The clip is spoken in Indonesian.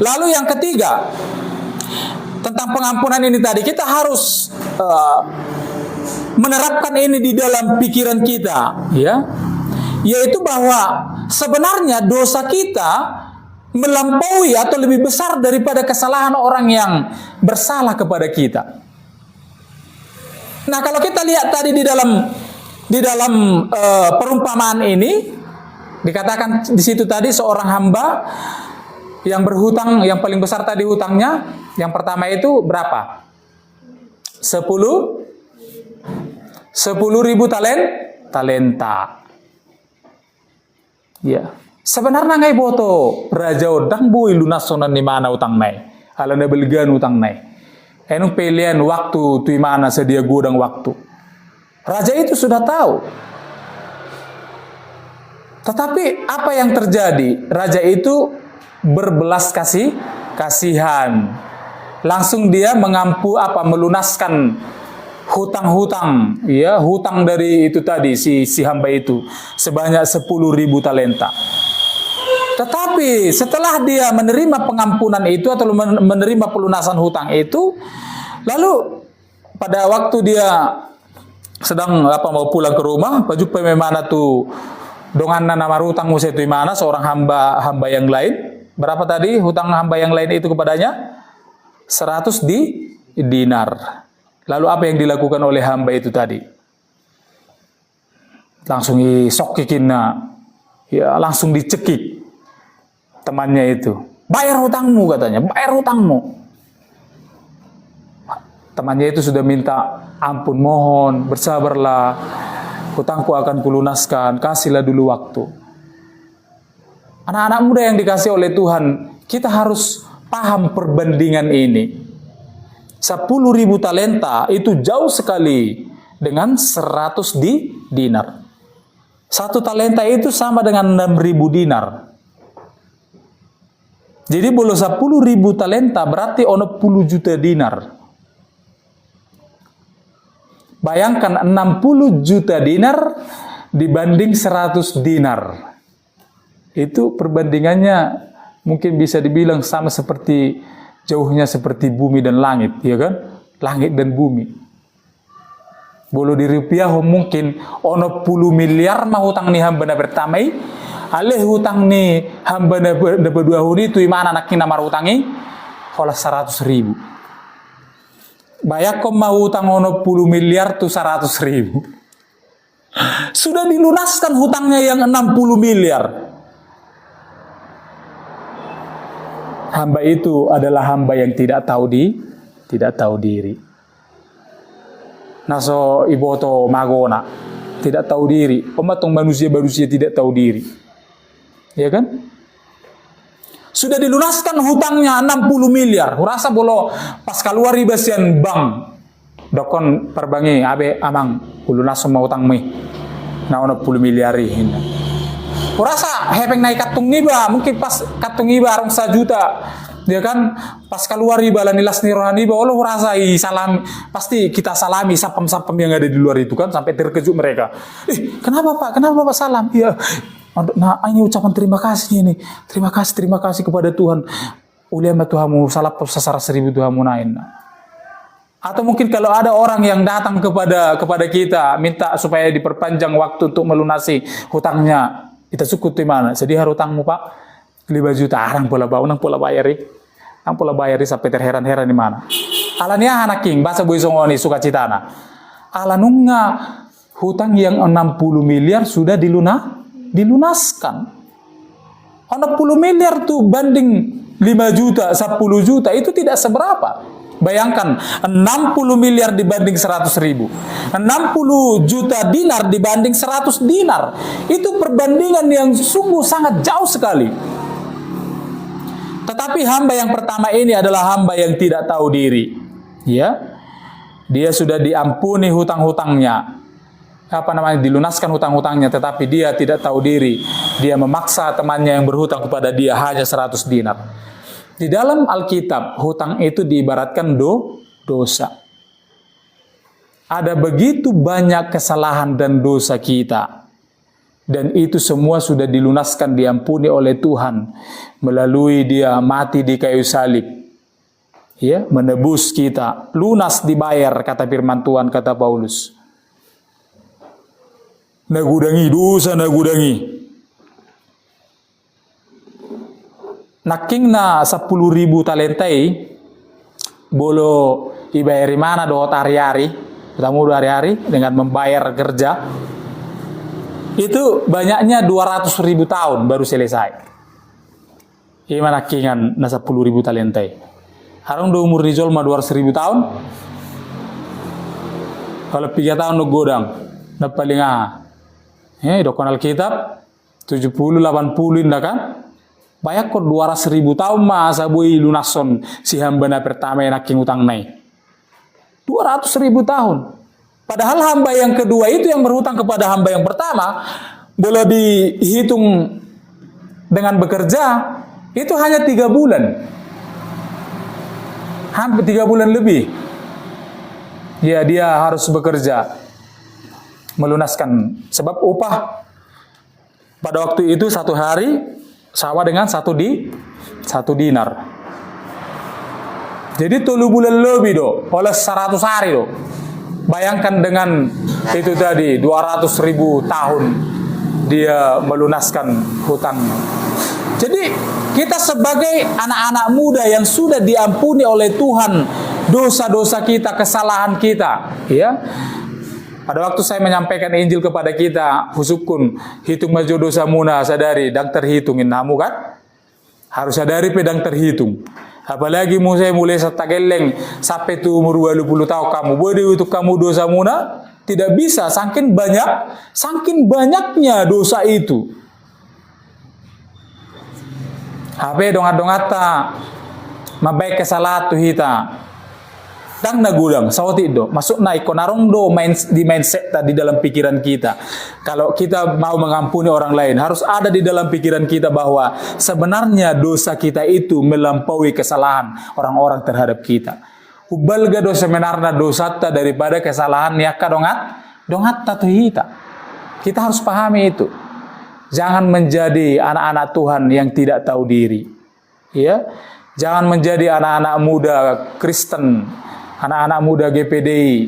Lalu yang ketiga, tentang pengampunan ini tadi, kita harus menerapkan ini di dalam pikiran kita, ya, yaitu bahwa sebenarnya dosa kita melampaui atau lebih besar daripada kesalahan orang yang bersalah kepada kita. Nah, kalau kita lihat tadi di dalam perumpamaan ini dikatakan di situ tadi seorang hamba yang berhutang, yang paling besar tadi hutangnya, yang pertama itu berapa? 10.000 talenta. Ya. Sebenarnya ngai boto raja odang bui lunasonan di mana utang nai. Ala na belgan utang nai. Enung pilihan waktu tu mana sedia gudang waktu. Raja itu sudah tahu. Tetapi apa yang terjadi? Raja itu berbelas kasihan. Langsung dia melunaskan hutang-hutang, ya, hutang dari itu tadi si hamba itu sebanyak 10.000 talenta. Tetapi setelah dia menerima pengampunan itu atau menerima pelunasan hutang itu, lalu pada waktu dia sedang mau pulang ke rumah, baju pememana tuh dongan nama hutang musa itu mana seorang hamba yang lain. Berapa tadi hutang hamba yang lain itu kepadanya? 100 dinar. Lalu apa yang dilakukan oleh hamba itu tadi? Langsung disokikinna, ya, langsung dicekik temannya itu. Bayar hutangmu katanya, bayar hutangmu. Temannya itu sudah minta ampun, mohon bersabarlah, hutangku akan kulunaskan, kasihlah dulu waktu. Anak-anak muda yang dikasih oleh Tuhan, kita harus paham perbandingan ini. 10.000 talenta itu jauh sekali dengan 100 dinar. 1 talenta itu sama dengan 6.000 dinar. Jadi boleh 10.000 talenta berarti ono 10 juta dinar. Bayangkan 60 juta dinar dibanding 100 dinar. Itu perbandingannya mungkin bisa dibilang sama seperti jauhnya seperti bumi dan langit, ya kan? Langit dan bumi. Bolo di rupiah mungkin ono 10 miliar mah hutang nih hamba na pertamai, alih hutang nih hamba na berdua huni tu imana nakina mar hutangi, hola 100.000. Bayak kau mau hutang ono 10 miliar tu 100.000. Sudah dilunaskan hutangnya yang 60 miliar. Hamba itu adalah hamba yang tidak tahu diri. Naso iboto magona, tidak tahu diri. Pematong manusia tidak tahu diri. Ya kan? Sudah dilunaskan hutangnya 60 miliar. Rasa bolo pas keluar ribasian bank. Dokon perbangi abe amang lunas semua hutang mi. Na 60 miliar ini. Kurasa hepeng naik katung iba, mungkin pas katung iba arong 1 juta, dia kan pas keluar iba lanilas ni rohani iba, Allah kurasa salam, pasti kita salami sapam-sapam yang ada di luar itu kan, sampai terkejut mereka. Kenapa Pak salam? Ya, nah ini ucapan terima kasih ini, terima kasih kepada Tuhan. Uliama Tuhanmu, salah sasar 1.000 Tuhanmu nain. Atau mungkin kalau ada orang yang datang kepada kita minta supaya diperpanjang waktu untuk melunasi hutangnya. Kita suku di mana? Sedih hutangmu Pak 5 juta. Arang pola bau, nang pola bayari sampai terheran-heran di mana? Alania anak king bahasa boy songoni suka citana. Alanunga hutang yang 60 miliar sudah dilunaskan. 60 miliar tuh banding 5 juta, 10 juta itu tidak seberapa. Bayangkan 60 miliar dibanding 100.000, 60 juta dinar dibanding 100 dinar. Itu perbandingan yang sungguh sangat jauh sekali. Tetapi hamba yang pertama ini adalah hamba yang tidak tahu diri. Ya, dia sudah diampuni hutang-hutangnya, dilunaskan hutang-hutangnya, tetapi dia tidak tahu diri. Dia memaksa temannya yang berhutang kepada dia hanya 100 dinar. Di dalam Alkitab, hutang itu diibaratkan dosa. Ada begitu banyak kesalahan dan dosa kita. Dan itu semua sudah dilunaskan, diampuni oleh Tuhan melalui Dia mati di kayu salib. Ya, menebus kita, lunas dibayar, kata firman Tuhan, kata Paulus. Nagudangi dosa, nagudangi. Naking na 10.000 talentai, bolo ibayari mana doot hari-hari, ketemu hari-hari dengan membayar kerja. Itu banyaknya 200.000 tahun baru selesai. Gimana kingan na 10.000 talentai? Harang do umur Rizal mah 200.000 tahun. Kalau 3 tahun no godang, na paling dokon Alkitab 70-80 indah kan? Banyak kok 200.000 tahun mah sabui lunason si hamba na pertama yang naking utang nai. 200.000 tahun. Padahal hamba yang kedua itu yang berhutang kepada hamba yang pertama, boleh dihitung dengan bekerja, itu hanya 3 bulan. Hampir 3 bulan lebih. Ya, dia harus bekerja melunaskan. Sebab upah pada waktu itu 1 hari sama dengan 1 dinar. Jadi 3 bulan lebih do, oleh 100 hari do. Bayangkan dengan itu tadi 200.000 tahun dia melunaskan hutang. Jadi kita sebagai anak-anak muda yang sudah diampuni oleh Tuhan dosa-dosa kita, kesalahan kita, ya. Pada waktu saya menyampaikan Injil kepada kita, husukun hitung maju dosa muna sadari dang terhitungin namu kan? Harus sadari pedang terhitung. Apalagi saya mulai setageleng sampai tu umur 20 tahun kamu boleh untuk kamu dosa muna tidak bisa, saking banyaknya dosa itu. Habe dongat-dongata mabaik kesalahan tu hita dang nagudang sawati do masuk na ikonarong do di mindset tadi dalam pikiran kita. Kalau kita mau mengampuni orang lain harus ada di dalam pikiran kita bahwa sebenarnya dosa kita itu melampaui kesalahan orang-orang terhadap kita. Ubalga dosa menarna dosa ta daripada kesalahan ya dongat tu hita. Kita harus pahami itu. Jangan menjadi anak-anak Tuhan yang tidak tahu diri. Ya. Jangan menjadi anak-anak muda Kristen, anak-anak muda GPDI